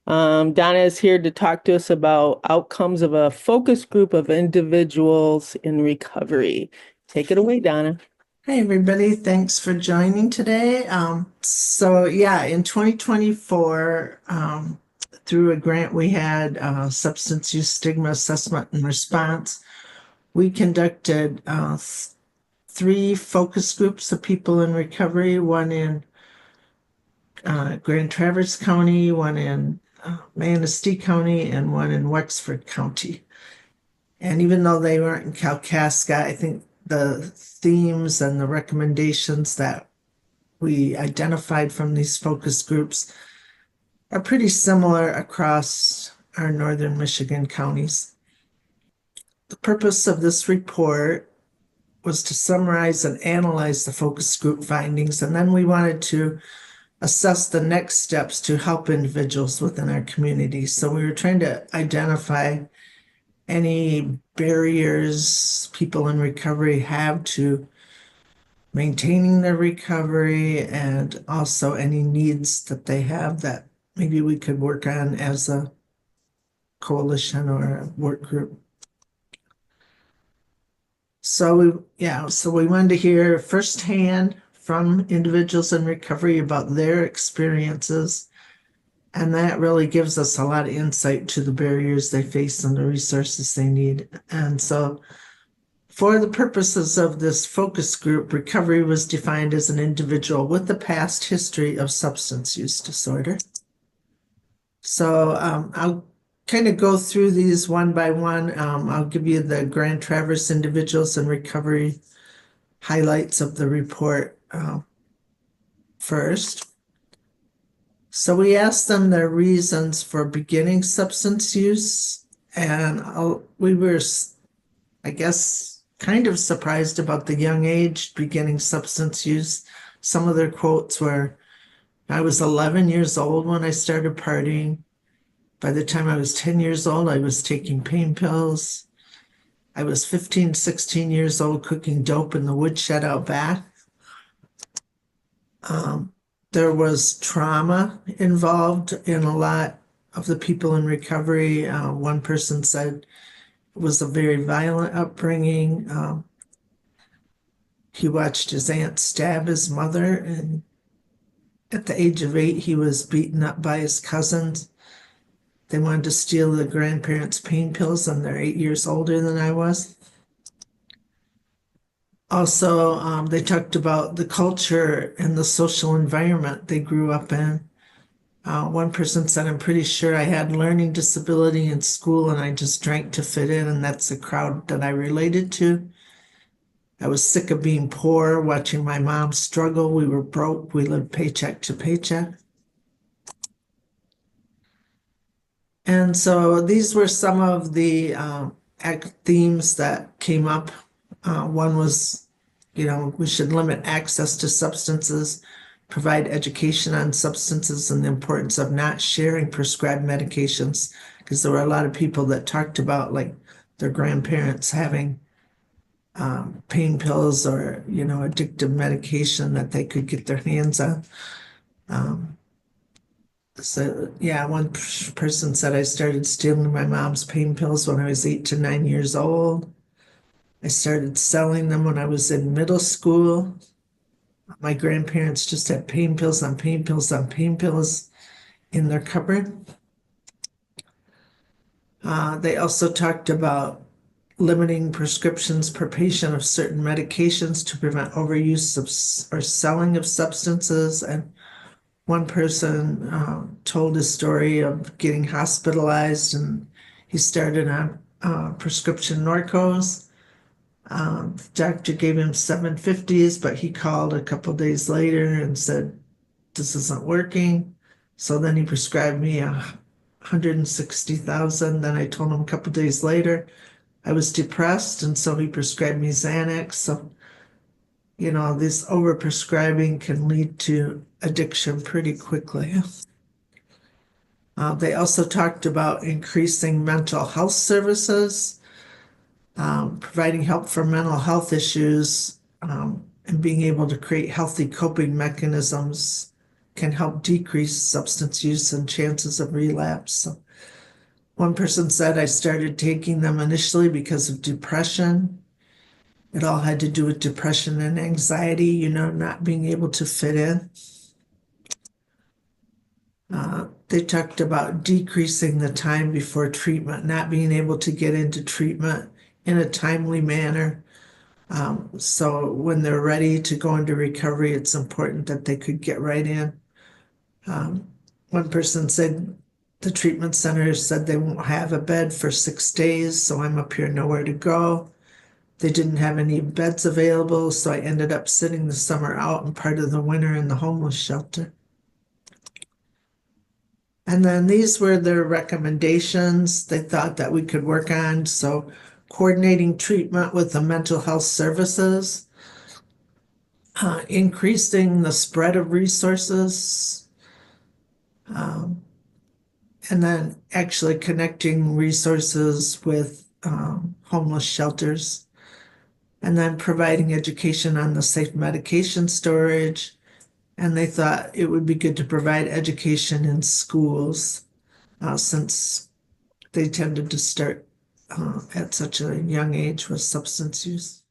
Donna is here to talk to us about outcomes of a focus group of individuals in recovery. Take it away, Donna. Hey, everybody. Thanks for joining today. In 2024, through a grant we had, Substance Use Stigma Assessment and Response, we conducted three focus groups of people in recovery, one in Grand Traverse County, one in Manistee County, and one in Wexford County. And even though they weren't in Kalkaska, I think the themes and the recommendations that we identified from these focus groups are pretty similar across our northern Michigan counties. The purpose of this report was to summarize and analyze the focus group findings, and then we wanted to assess the next steps to help individuals within our community. So we were trying to identify any barriers people in recovery have to maintaining their recovery, and also any needs that they have that maybe we could work on as a coalition or a work group. So we wanted to hear firsthand from individuals in recovery about their experiences. And that really gives us a lot of insight to the barriers they face and the resources they need. And so for the purposes of this focus group, recovery was defined as an individual with a past history of substance use disorder. So I'll kind of go through these one by one. I'll give you the Grand Traverse individuals in recovery highlights of the report first. So we asked them their reasons for beginning substance use, and we were, I guess, kind of surprised about the young age beginning substance use. Some of their quotes were, I was 11 years old when I started partying. By the time I was 10 years old, I was taking pain pills. I was 15, 16 years old cooking dope in the woodshed out back. There was trauma involved in a lot of the people in recovery. One person said it was a very violent upbringing. He watched his aunt stab his mother, and at the age of 8, he was beaten up by his cousins. They wanted to steal the grandparents' pain pills, and they're 8 years older than I was. Also, they talked about the culture and the social environment they grew up in. One person said, I'm pretty sure I had learning disability in school and I just drank to fit in, and that's the crowd that I related to. I was sick of being poor, watching my mom struggle. We were broke. We lived paycheck to paycheck. And so these were some of the themes that came up. One was, we should limit access to substances, provide education on substances and the importance of not sharing prescribed medications, because there were a lot of people that talked about like their grandparents having pain pills or, addictive medication that they could get their hands on. One person said I started stealing my mom's pain pills when I was 8 to 9 years old. I started selling them when I was in middle school. My grandparents just had pain pills on pain pills on pain pills in their cupboard. They also talked about limiting prescriptions per patient of certain medications to prevent overuse or selling of substances. And one person told his story of getting hospitalized, and he started on prescription Norcos. The doctor gave him 750s, but he called a couple days later and said, this isn't working. So then he prescribed me 160,000. Then I told him a couple days later I was depressed, and so he prescribed me Xanax. So, this overprescribing can lead to addiction pretty quickly. They also talked about increasing mental health services, providing help for mental health issues, and being able to create healthy coping mechanisms can help decrease substance use and chances of relapse. So one person said, I started taking them initially because of depression. It all had to do with depression and anxiety, not being able to fit in. They talked about decreasing the time before treatment, not being able to get into treatment in a timely manner. So when they're ready to go into recovery, it's important that they could get right in. One person said the treatment center said they won't have a bed for 6 days, so I'm up here nowhere to go. They didn't have any beds available, so I ended up sitting the summer out and part of the winter in the homeless shelter. And then these were their recommendations they thought that we could work on. So coordinating treatment with the mental health services, increasing the spread of resources, and then actually connecting resources with homeless shelters, and then providing education on the safe medication storage. And they thought it would be good to provide education in schools since they tended to start at such a young age with substance use.